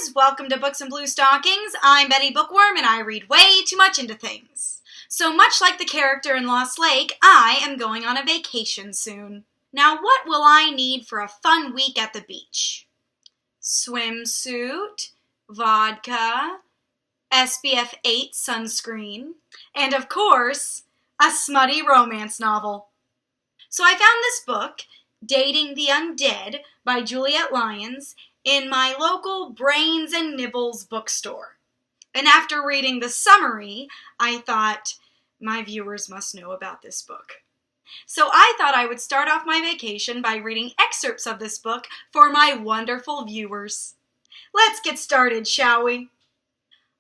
friends, welcome to Books and Blue Stockings. I'm Betty Bookworm and I read way too much into things. So much like the character in Lost Lake, I am going on a vacation soon. Now what will I need for a fun week at the beach? Swimsuit, vodka, SPF 8 sunscreen, and of course, a smutty romance novel. So I found this book, Dating the Undead by Juliet, Lyons, in my local Brains and Nibbles bookstore. And after reading the summary, I thought, my viewers must know about this book. So I thought I would start off my vacation by reading excerpts of this book for my wonderful viewers. Let's get started, shall we?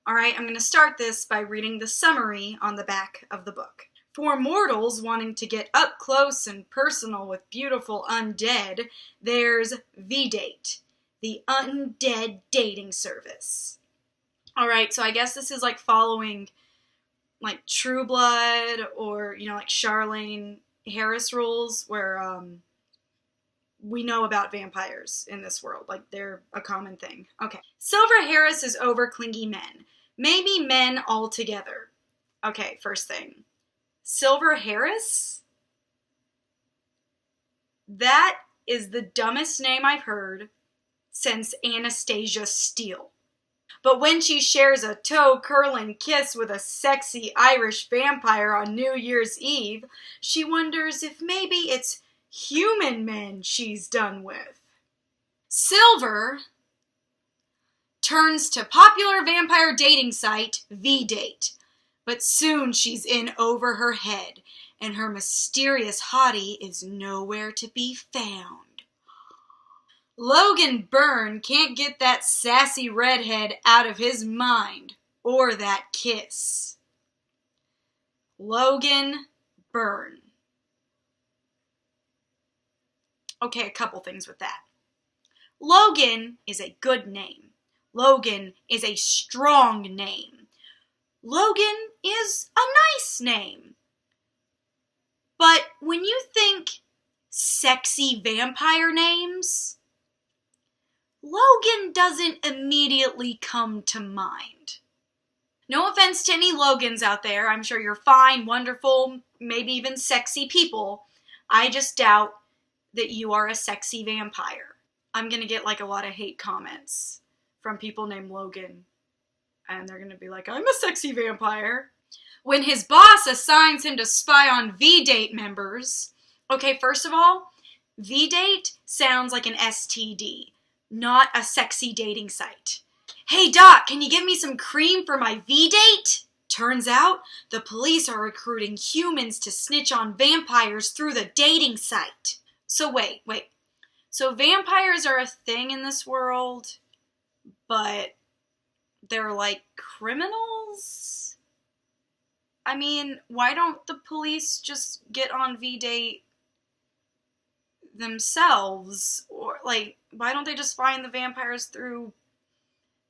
Alright, I'm going to start this by reading the summary on the back of the book. For mortals wanting to get up close and personal with beautiful undead, there's V-Date, the Undead dating service. Alright, so I guess this is like following like True Blood or, like Charlene Harris rules where we know about vampires in this world. Like, they're a common thing. Okay. Silver Harris is over clingy men. Maybe men altogether. Okay, first thing. Silver Harris? That is the dumbest name I've heard since Anastasia Steele. But when she shares a toe-curling kiss with a sexy Irish vampire on New Year's Eve, she wonders if maybe it's human men she's done with. Silver turns to popular vampire dating site V-Date, but soon she's in over her head, and her mysterious hottie is nowhere to be found. Logan Byrne can't get that sassy redhead out of his mind, or that kiss. Logan Byrne. Okay, a couple things with that. Logan is a good name. Logan is a strong name. Logan is a nice name. But when you think sexy vampire names, Logan doesn't immediately come to mind. No offense to any Logans out there. I'm sure you're fine, wonderful, maybe even sexy people. I just doubt that you are a sexy vampire. I'm going to get like a lot of hate comments from people named Logan. And they're going to be like, I'm a sexy vampire. When his boss assigns him to spy on V-Date members. Okay, first of all, V-Date sounds like an STD. Not a sexy dating site. Hey Doc, can you give me some cream for my V-Date? Turns out, the police are recruiting humans to snitch on vampires through the dating site. So wait. So vampires are a thing in this world, but they're like criminals? I mean, why don't the police just get on V-Date themselves? Or like, why don't they just find the vampires through...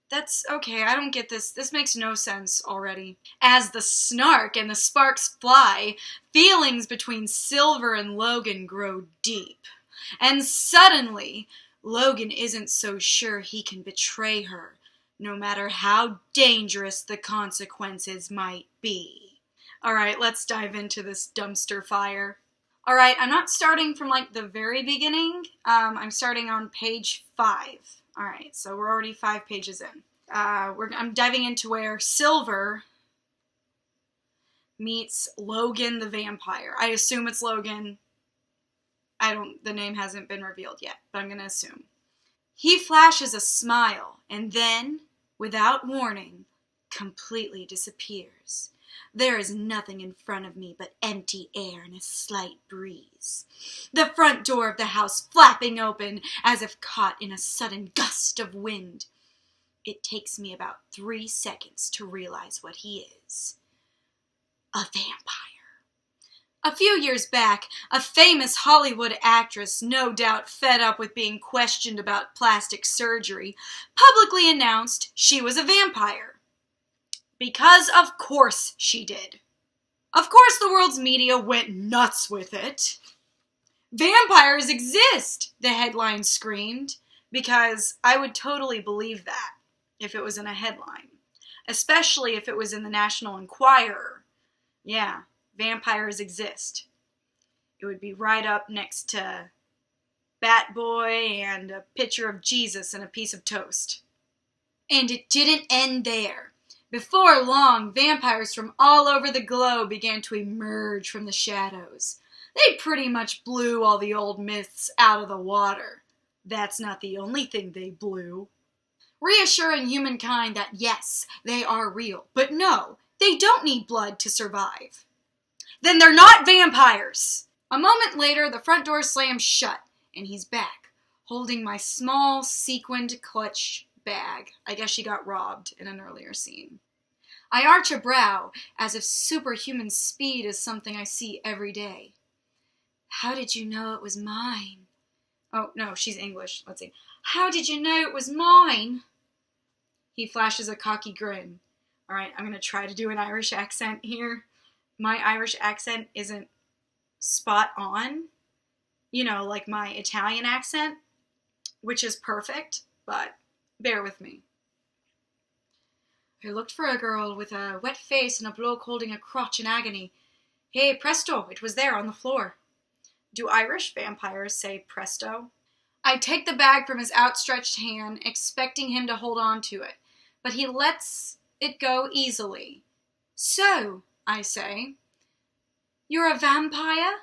That's okay, I don't get this. This makes no sense already. As the snark and the sparks fly, feelings between Silver and Logan grow deep. And suddenly, Logan isn't so sure he can betray her, no matter how dangerous the consequences might be. Alright, let's dive into this dumpster fire. Alright, I'm not starting from like the very beginning. I'm starting on page 5. Alright, so we're already 5 pages in. I'm diving into where Silver meets Logan the vampire. I assume it's Logan. The name hasn't been revealed yet, but I'm gonna assume. He flashes a smile, and then, without warning, completely disappears. There is nothing in front of me but empty air and a slight breeze. The front door of the house flapping open as if caught in a sudden gust of wind. It takes me about 3 seconds to realize what he is. A vampire. A few years back, a famous Hollywood actress, no doubt fed up with being questioned about plastic surgery, publicly announced she was a vampire. Because of course she did. Of course the world's media went nuts with it. Vampires exist, the headline screamed, because I would totally believe that. if it was in a headline, especially if it was in the National Enquirer. Yeah, vampires exist. It would be right up next to Bat Boy and a picture of Jesus and a piece of toast. And it didn't end there. Before long, vampires from all over the globe began to emerge from the shadows. They pretty much blew all the old myths out of the water. That's not the only thing they blew. Reassuring humankind that yes, they are real, but no, they don't need blood to survive. Then they're not vampires! A moment later, the front door slams shut, and he's back, holding my small, sequined clutch bag. I guess she got robbed in an earlier scene. I arch a brow, as if superhuman speed is something I see every day. How did you know it was mine? Oh, no, she's English. Let's see. How did you know it was mine? He flashes a cocky grin. All right, I'm going to try to do an Irish accent here. My Irish accent isn't spot on, like my Italian accent, which is perfect, but bear with me. I looked for a girl with a wet face and a bloke holding a crotch in agony. Hey, presto, it was there on the floor. Do Irish vampires say presto? I take the bag from his outstretched hand, expecting him to hold on to it, but he lets it go easily. So, I say, you're a vampire?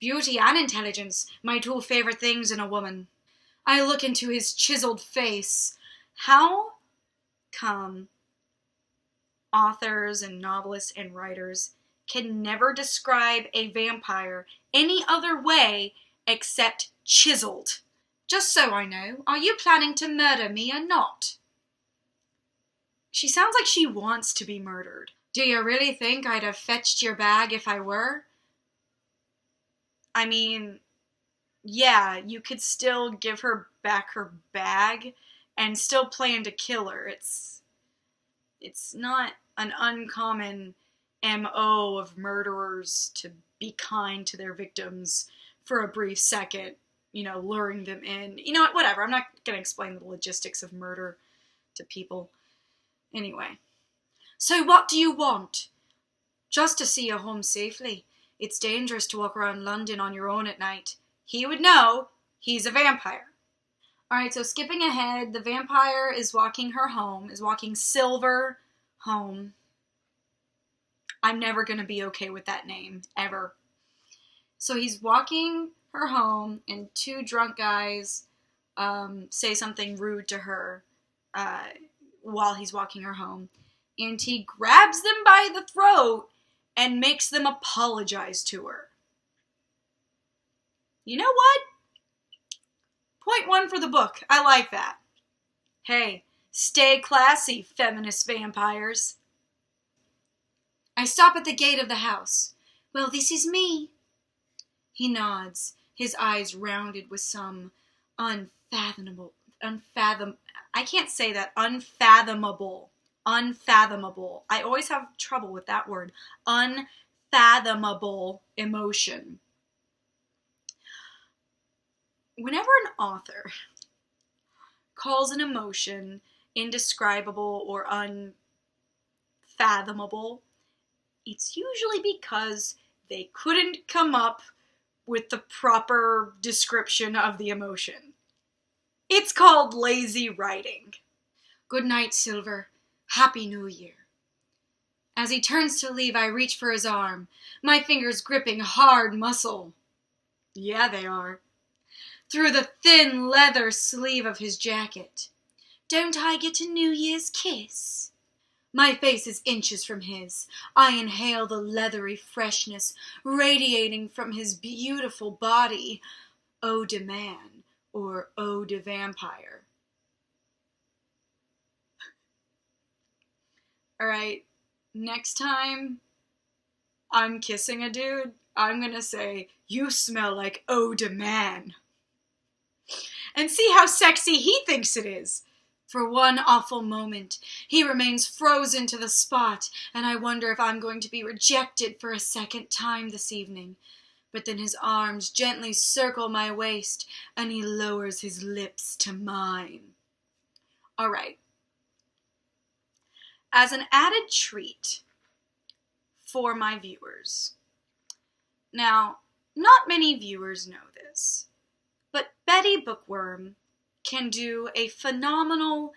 Beauty and intelligence, my two favorite things in a woman. I look into his chiseled face. How come authors and novelists and writers can never describe a vampire any other way except chiseled? Just so I know, are you planning to murder me or not? She sounds like she wants to be murdered. Do you really think I'd have fetched your bag if I were? I mean, yeah, you could still give her back her bag and still plan to kill her. It's not an uncommon MO of murderers to be kind to their victims for a brief second, luring them in. Whatever. I'm not going to explain the logistics of murder to people. Anyway. So what do you want? Just to see you home safely. It's dangerous to walk around London on your own at night. He would know. He's a vampire. Alright, so skipping ahead, the vampire is walking Silver home. I'm never going to be okay with that name, ever. So he's walking her home, and two drunk guys say something rude to her while he's walking her home. And he grabs them by the throat and makes them apologize to her. You know what? Point 1 for the book. I like that. Hey, stay classy, feminist vampires. I stop at the gate of the house. Well, this is me. He nods, his eyes rounded with some unfathomable. I always have trouble with that word. Unfathomable emotion. Whenever an author calls an emotion indescribable or unfathomable, it's usually because they couldn't come up with the proper description of the emotion. It's called lazy writing. Good night, Silver. Happy New Year. As he turns to leave, I reach for his arm, my fingers gripping hard muscle. Yeah, they are. Through the thin leather sleeve of his jacket. Don't I get a New Year's kiss? My face is inches from his. I inhale the leathery freshness radiating from his beautiful body. Eau de man, or eau de vampire. Alright, next time I'm kissing a dude, I'm gonna say, you smell like eau de man. And see how sexy he thinks it is. For one awful moment, he remains frozen to the spot, and I wonder if I'm going to be rejected for a second time this evening. But then his arms gently circle my waist, and he lowers his lips to mine. All right, as an added treat for my viewers. Now, not many viewers know this, but Betty Bookworm can do a phenomenal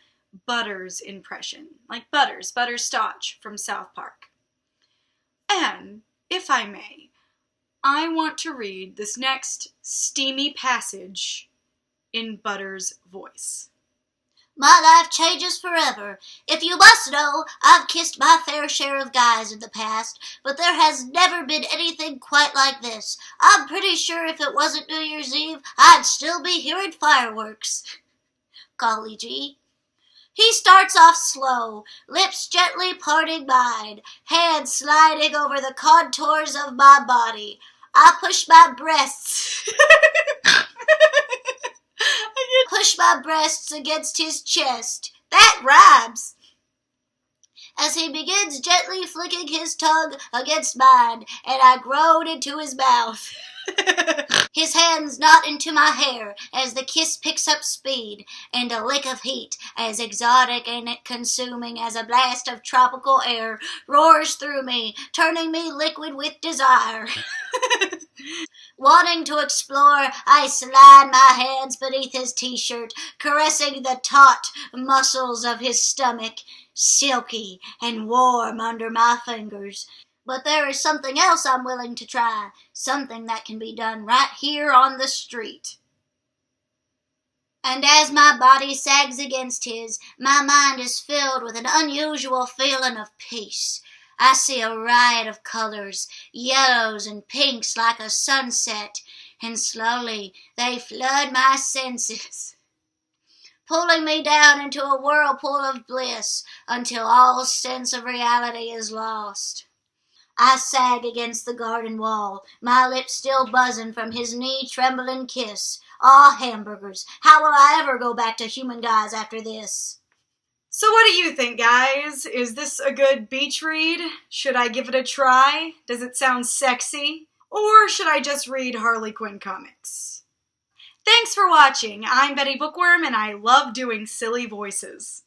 Butters impression, like Butterscotch from South Park. And, if I may, I want to read this next steamy passage in Butters' voice. My life changes forever. If you must know, I've kissed my fair share of guys in the past, but there has never been anything quite like this. I'm pretty sure if it wasn't New Year's Eve, I'd still be hearing fireworks. Golly gee. He starts off slow, lips gently parting mine, hands sliding over the contours of my body. I push my breasts. Push my breasts against his chest. That rhymes. As he begins gently flicking his tongue against mine, and I groan into his mouth. His hands knot into my hair as the kiss picks up speed, and a lick of heat, as exotic and consuming as a blast of tropical air, roars through me, turning me liquid with desire. Wanting to explore, I slide my hands beneath his t-shirt, caressing the taut muscles of his stomach, silky and warm under my fingers. But there is something else I'm willing to try, something that can be done right here on the street. And as my body sags against his, my mind is filled with an unusual feeling of peace. I see a riot of colors, yellows and pinks like a sunset, and slowly they flood my senses, pulling me down into a whirlpool of bliss until all sense of reality is lost. I sag against the garden wall, my lips still buzzing from his knee-trembling kiss. Aw, hamburgers, how will I ever go back to human guys after this? So what do you think, guys? Is this a good beach read? Should I give it a try? Does it sound sexy? Or should I just read Harley Quinn comics? Thanks for watching. I'm Betty Bookworm, and I love doing silly voices.